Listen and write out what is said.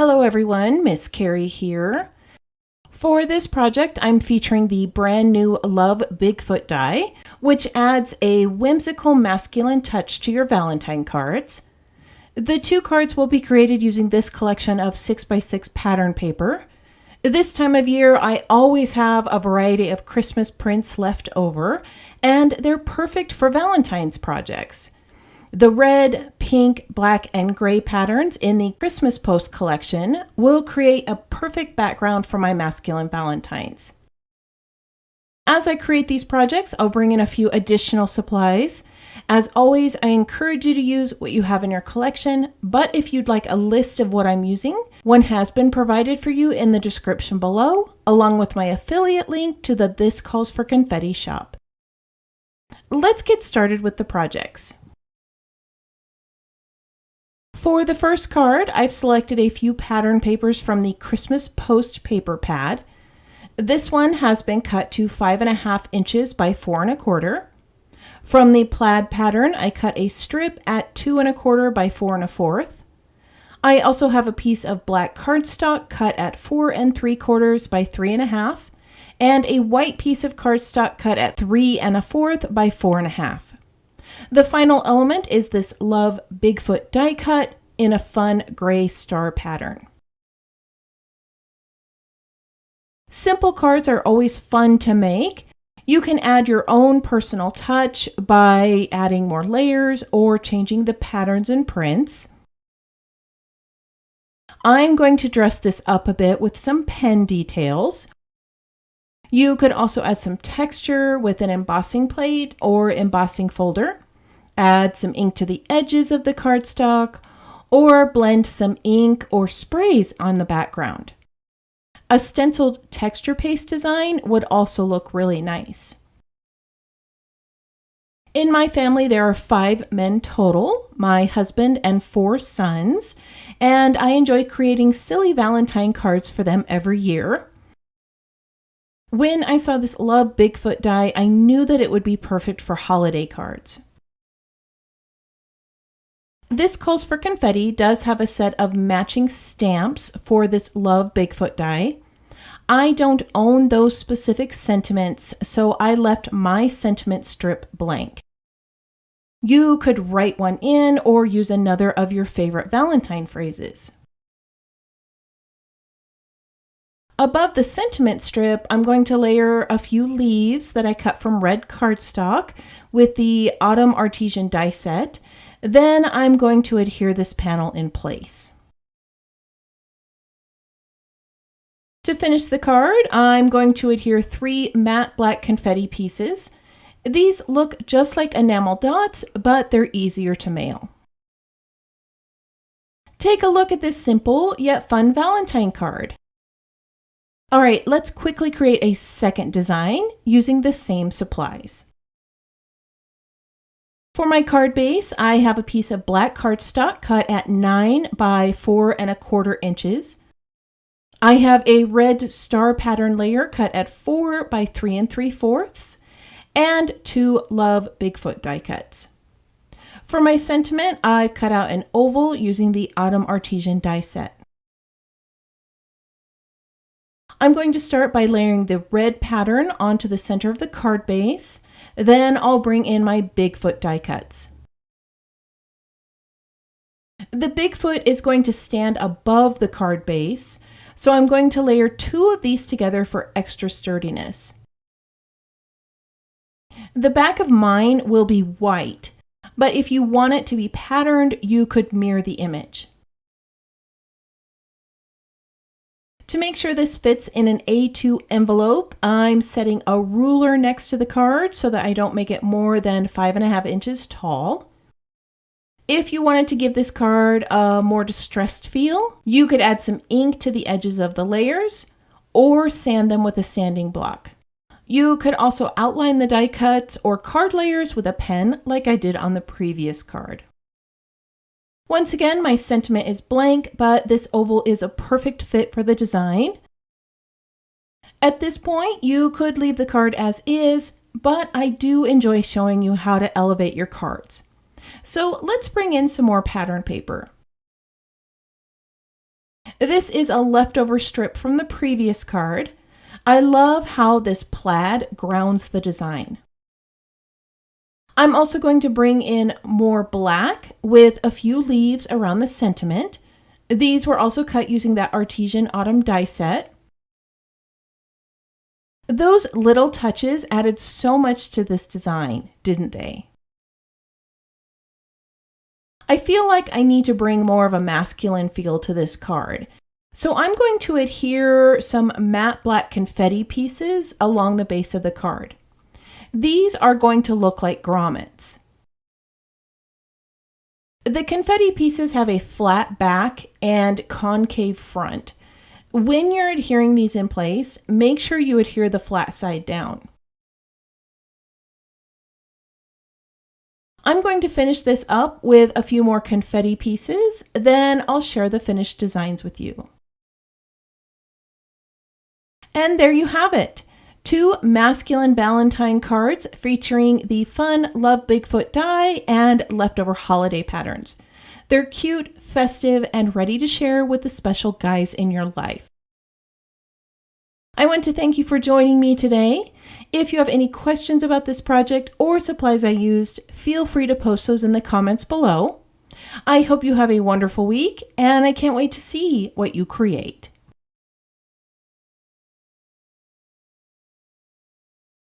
Hello everyone, Miss Carrie here. For this project, I'm featuring the brand new Love Bigfoot die, which adds a whimsical masculine touch to your Valentine cards. The two cards will be created using this collection of 6x6 pattern paper. This time of year, I always have a variety of Christmas prints left over, and they're perfect for Valentine's projects. The red, pink, black, and gray patterns in the Christmas Post collection will create a perfect background for my masculine Valentines. As I create these projects, I'll bring in a few additional supplies. As always, I encourage you to use what you have in your collection, but if you'd like a list of what I'm using, one has been provided for you in the description below, along with my affiliate link to the This Calls for Confetti shop. Let's get started with the projects. For the first card, I've selected a few pattern papers from the Christmas Post paper pad. This one has been cut to 5.5 inches by 4 1/4. From the plaid pattern, I cut a strip at 2 1/4 by 4 1/4. I also have a piece of black cardstock cut at 4 3/4 by 3 1/2, and a white piece of cardstock cut at 3 1/4 by 4 1/2. The final element is this Love Bigfoot die cut in a fun gray star pattern. Simple cards are always fun to make. You can add your own personal touch by adding more layers or changing the patterns and prints. I'm going to dress this up a bit with some pen details. You could also add some texture with an embossing plate or embossing folder. Add some ink to the edges of the cardstock, or blend some ink or sprays on the background. A stenciled texture paste design would also look really nice. In my family, there are 5 men total, my husband and 4 sons, and I enjoy creating silly Valentine cards for them every year. When I saw this Love Bigfoot die, I knew that it would be perfect for holiday cards. This Calls for Confetti does have a set of matching stamps for this Love Bigfoot die. I don't own those specific sentiments, so I left my sentiment strip blank. You could write one in or use another of your favorite Valentine phrases. Above the sentiment strip, I'm going to layer a few leaves that I cut from red cardstock with the Autumn Artesian die set. Then I'm going to adhere this panel in place. To finish the card, I'm going to adhere 3 matte black confetti pieces. These look just like enamel dots, but they're easier to mail. Take a look at this simple yet fun Valentine card. All right, let's quickly create a second design using the same supplies. For my card base, I have a piece of black cardstock cut at 9 by 4 1/4 inches. I have a red star pattern layer cut at 4 by 3 3/4, and 2 Love Bigfoot die cuts. For my sentiment, I've cut out an oval using the Autumn Artesian die set. I'm going to start by layering the red pattern onto the center of the card base. Then I'll bring in my Bigfoot die cuts. The Bigfoot is going to stand above the card base, so I'm going to layer 2 of these together for extra sturdiness. The back of mine will be white, but if you want it to be patterned, you could mirror the image. To make sure this fits in an A2 envelope, I'm setting a ruler next to the card so that I don't make it more than 5.5 inches tall. If you wanted to give this card a more distressed feel, you could add some ink to the edges of the layers or sand them with a sanding block. You could also outline the die cuts or card layers with a pen like I did on the previous card. Once again, my sentiment is blank, but this oval is a perfect fit for the design. At this point, you could leave the card as is, but I do enjoy showing you how to elevate your cards. So let's bring in some more pattern paper. This is a leftover strip from the previous card. I love how this plaid grounds the design. I'm also going to bring in more black with a few leaves around the sentiment. These were also cut using that Artesian Autumn die set. Those little touches added so much to this design, didn't they? I feel like I need to bring more of a masculine feel to this card. So I'm going to adhere some matte black confetti pieces along the base of the card. These are going to look like grommets. The confetti pieces have a flat back and concave front. When you're adhering these in place, make sure you adhere the flat side down. I'm going to finish this up with a few more confetti pieces, then I'll share the finished designs with you. And there you have it. 2 masculine Valentine cards featuring the fun Love Bigfoot die and leftover holiday patterns. They're cute, festive, and ready to share with the special guys in your life. I want to thank you for joining me today. If you have any questions about this project or supplies I used, feel free to post those in the comments below. I hope you have a wonderful week, and I can't wait to see what you create.